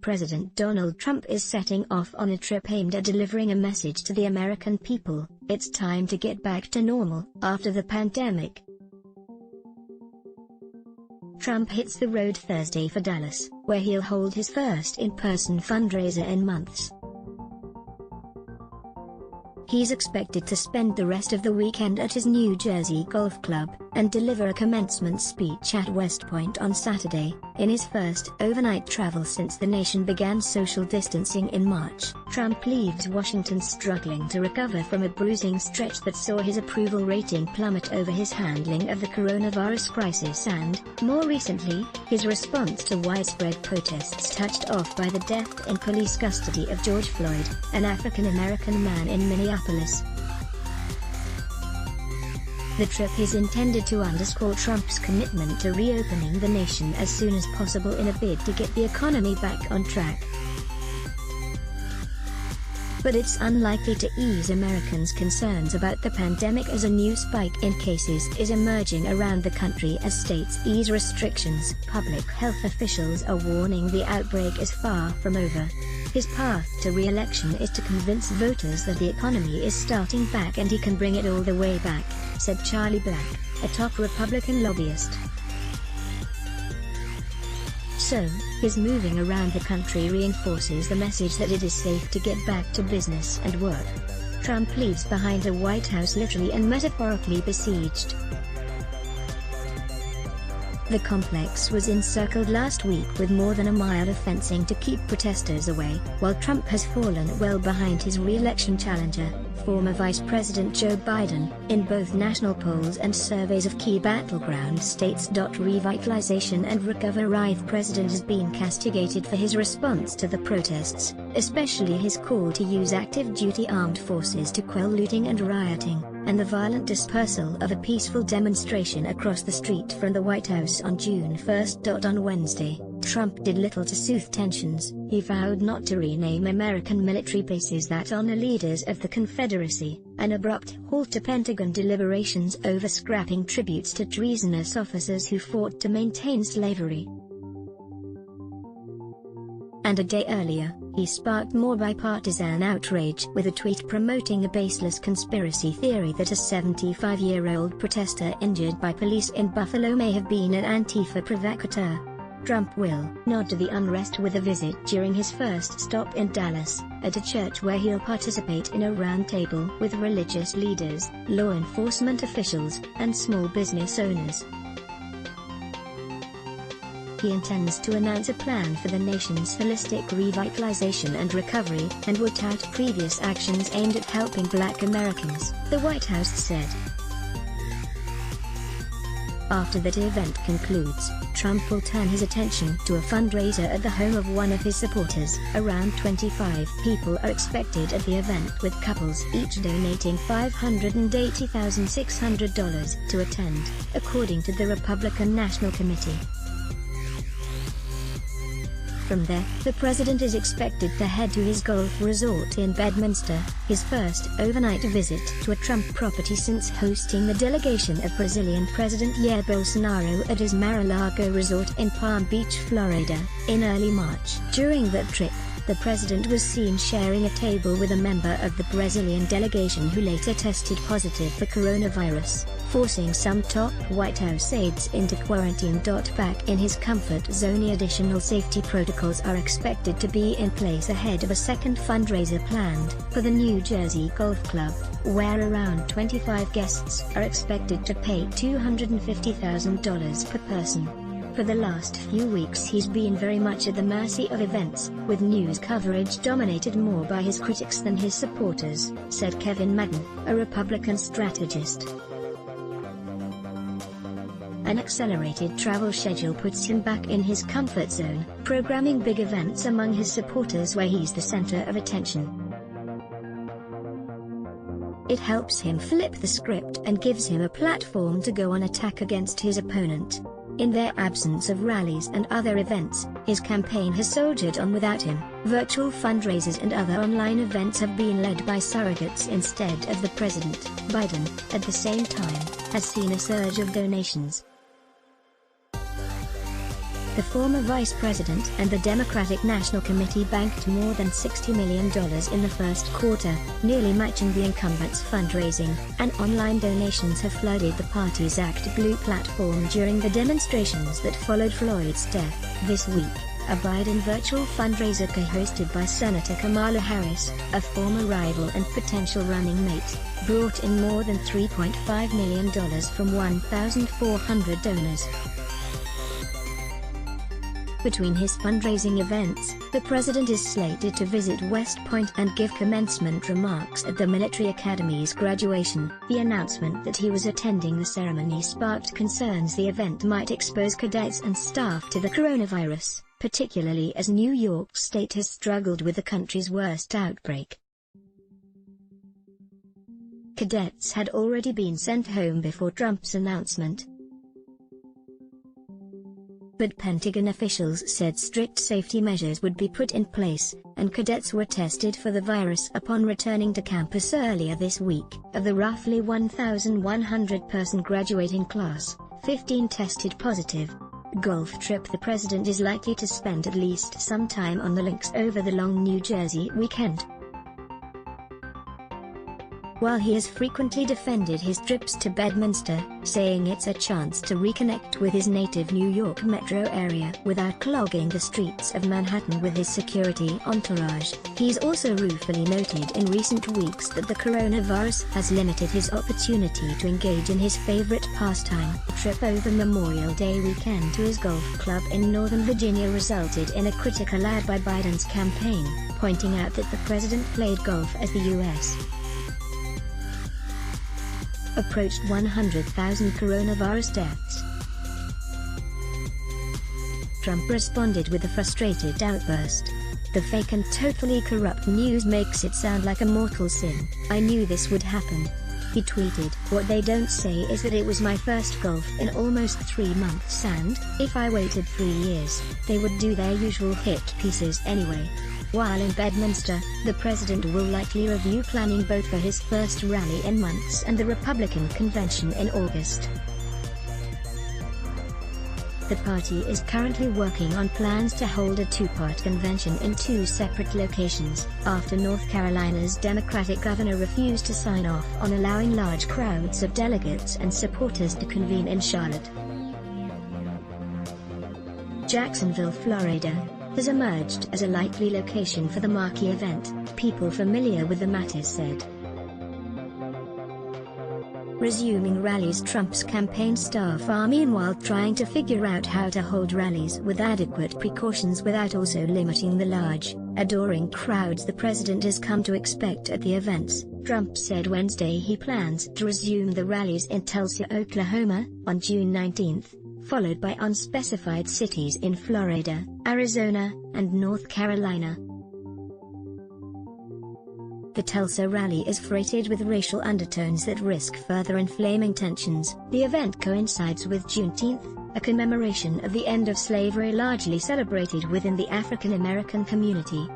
President Donald Trump is setting off on a trip aimed at delivering a message to the American people: it's time to get back to normal after the pandemic. Trump hits the road Thursday for Dallas, where he'll hold his first in-person fundraiser in months. He's expected to spend the rest of the weekend at his New Jersey golf club, and deliver a commencement speech at West Point on Saturday, in his first overnight travel since the nation began social distancing in March. Trump leaves Washington struggling to recover from a bruising stretch that saw his approval rating plummet over his handling of the coronavirus crisis and, more recently, his response to widespread protests touched off by the death in police custody of George Floyd, an African-American man in Minneapolis. The trip is intended to underscore Trump's commitment to reopening the nation as soon as possible in a bid to get the economy back on track. But it's unlikely to ease Americans' concerns about the pandemic, as a new spike in cases is emerging around the country as states ease restrictions. Public health officials are warning the outbreak is far from over. His path to re-election is to convince voters that the economy is starting back and he can bring it all the way back, said Charlie Black, a top Republican lobbyist. So, his moving around the country reinforces the message that it is safe to get back to business and work. Trump leaves behind the White House literally and metaphorically besieged. The complex was encircled last week with more than a mile of fencing to keep protesters away, while Trump has fallen well behind his re-election challenger, former Vice President Joe Biden, in both national polls and surveys of key battleground states. Revitalization and recovery. The president has been castigated for his response to the protests, especially his call to use active-duty armed forces to quell looting and rioting, and the violent dispersal of a peaceful demonstration across the street from the White House on June 1. On Wednesday, Trump did little to soothe tensions. He vowed not to rename American military bases that honor leaders of the Confederacy, an abrupt halt to Pentagon deliberations over scrapping tributes to treasonous officers who fought to maintain slavery. And a day earlier, he sparked more bipartisan outrage with a tweet promoting a baseless conspiracy theory that a 75-year-old protester injured by police in Buffalo may have been an Antifa provocateur. Trump will nod to the unrest with a visit during his first stop in Dallas, at a church where he'll participate in a roundtable with religious leaders, law enforcement officials, and small business owners. He intends to announce a plan for the nation's holistic revitalization and recovery, and will tout previous actions aimed at helping Black Americans, the White House said. After that event concludes, Trump will turn his attention to a fundraiser at the home of one of his supporters. Around 25 people are expected at the event, with couples each donating $580,600 to attend, according to the Republican National Committee. From there, the president is expected to head to his golf resort in Bedminster, his first overnight visit to a Trump property since hosting the delegation of Brazilian President Jair Bolsonaro at his Mar-a-Lago resort in Palm Beach, Florida, in early March. During that trip, the president was seen sharing a table with a member of the Brazilian delegation who later tested positive for coronavirus, forcing some top White House aides into quarantine. Back in his comfort zone, additional safety protocols are expected to be in place ahead of a second fundraiser planned for the New Jersey Golf Club, where around 25 guests are expected to pay $250,000 per person. For the last few weeks he's been very much at the mercy of events, with news coverage dominated more by his critics than his supporters, said Kevin Madden, a Republican strategist. An accelerated travel schedule puts him back in his comfort zone, programming big events among his supporters where he's the center of attention. It helps him flip the script and gives him a platform to go on attack against his opponent. In their absence of rallies and other events, his campaign has soldiered on without him. Virtual fundraisers and other online events have been led by surrogates instead of the president. Biden, at the same time, has seen a surge of donations. The former vice president and the Democratic National Committee banked more than $60 million in the first quarter, nearly matching the incumbent's fundraising, and online donations have flooded the party's Act Blue platform during the demonstrations that followed Floyd's death. This week, a Biden virtual fundraiser co-hosted by Senator Kamala Harris, a former rival and potential running mate, brought in more than $3.5 million from 1,400 donors. Between his fundraising events, the president is slated to visit West Point and give commencement remarks at the military academy's graduation. The announcement that he was attending the ceremony sparked concerns the event might expose cadets and staff to the coronavirus, particularly as New York State has struggled with the country's worst outbreak. Cadets had already been sent home before Trump's announcement, but Pentagon officials said strict safety measures would be put in place, and cadets were tested for the virus upon returning to campus earlier this week. Of the roughly 1,100-person graduating class, 15 tested positive. Golf trip. The president is likely to spend at least some time on the links over the long New Jersey weekend. While he has frequently defended his trips to Bedminster, saying it's a chance to reconnect with his native New York metro area without clogging the streets of Manhattan with his security entourage, he's also ruefully noted in recent weeks that the coronavirus has limited his opportunity to engage in his favorite pastime. A trip over Memorial Day weekend to his golf club in Northern Virginia resulted in a critical ad by Biden's campaign, pointing out that the president played golf as the U.S. approached 100,000 coronavirus deaths. Trump responded with a frustrated outburst. "The fake and totally corrupt news makes it sound like a mortal sin. I knew this would happen." He tweeted, "What they don't say is that it was my first golf in almost 3 months and, if I waited 3 years, they would do their usual hit pieces anyway." While in Bedminster, the president will likely review planning both for his first rally in months and the Republican convention in August. The party is currently working on plans to hold a two-part convention in 2 separate locations, after North Carolina's Democratic governor refused to sign off on allowing large crowds of delegates and supporters to convene in Charlotte. Jacksonville, Florida, has emerged as a likely location for the marquee event, people familiar with the matter said. Resuming rallies. Trump's campaign staff are meanwhile trying to figure out how to hold rallies with adequate precautions without also limiting the large, adoring crowds the president has come to expect at the events. Trump said Wednesday he plans to resume the rallies in Tulsa, Oklahoma, on June 19, followed by unspecified cities in Florida, Arizona, and North Carolina. The Tulsa rally is freighted with racial undertones that risk further inflaming tensions. The event coincides with Juneteenth, a commemoration of the end of slavery largely celebrated within the African American community.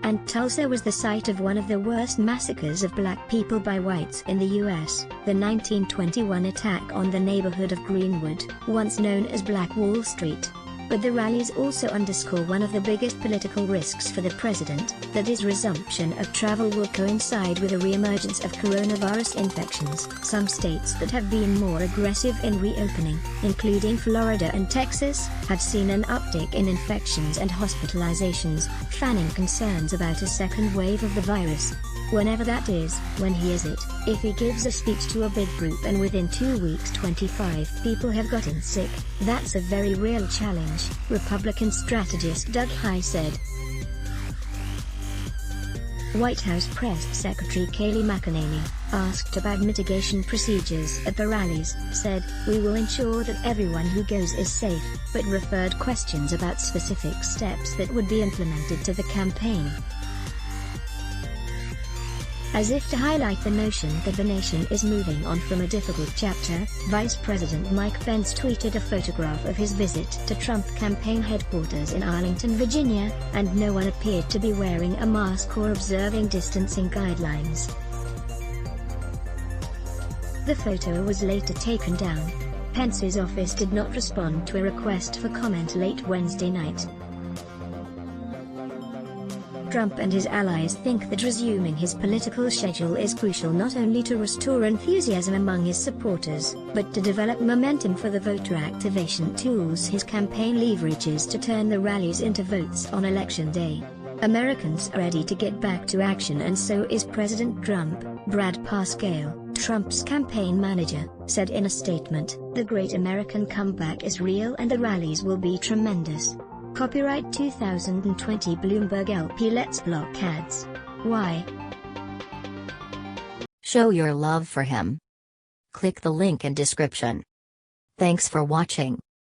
And Tulsa was the site of one of the worst massacres of black people by whites in the U.S., the 1921 attack on the neighborhood of Greenwood, once known as Black Wall Street. But the rallies also underscore one of the biggest political risks for the president, that his resumption of travel will coincide with a reemergence of coronavirus infections. Some states that have been more aggressive in reopening, including Florida and Texas, have seen an uptick in infections and hospitalizations, fanning concerns about a second wave of the virus. Whenever that is, when he is it, if he gives a speech to a big group and within 2 weeks 25 people have gotten sick, that's a very real challenge, Republican strategist Doug Heye said. White House Press Secretary Kayleigh McEnany, asked about mitigation procedures at the rallies, said, "We will ensure that everyone who goes is safe," but referred questions about specific steps that would be implemented to the campaign. As if to highlight the notion that the nation is moving on from a difficult chapter, Vice President Mike Pence tweeted a photograph of his visit to Trump campaign headquarters in Arlington, Virginia, and no one appeared to be wearing a mask or observing distancing guidelines. The photo was later taken down. Pence's office did not respond to a request for comment late Wednesday night. Trump and his allies think that resuming his political schedule is crucial not only to restore enthusiasm among his supporters, but to develop momentum for the voter activation tools his campaign leverages to turn the rallies into votes on Election Day. Americans are ready to get back to action, and so is President Trump, Brad Parscale, Trump's campaign manager, said in a statement. "The Great American Comeback is real and the rallies will be tremendous." Copyright 2020 Bloomberg LP. Let's block ads. Why? Show your love for him. Click the link in description. Thanks for watching.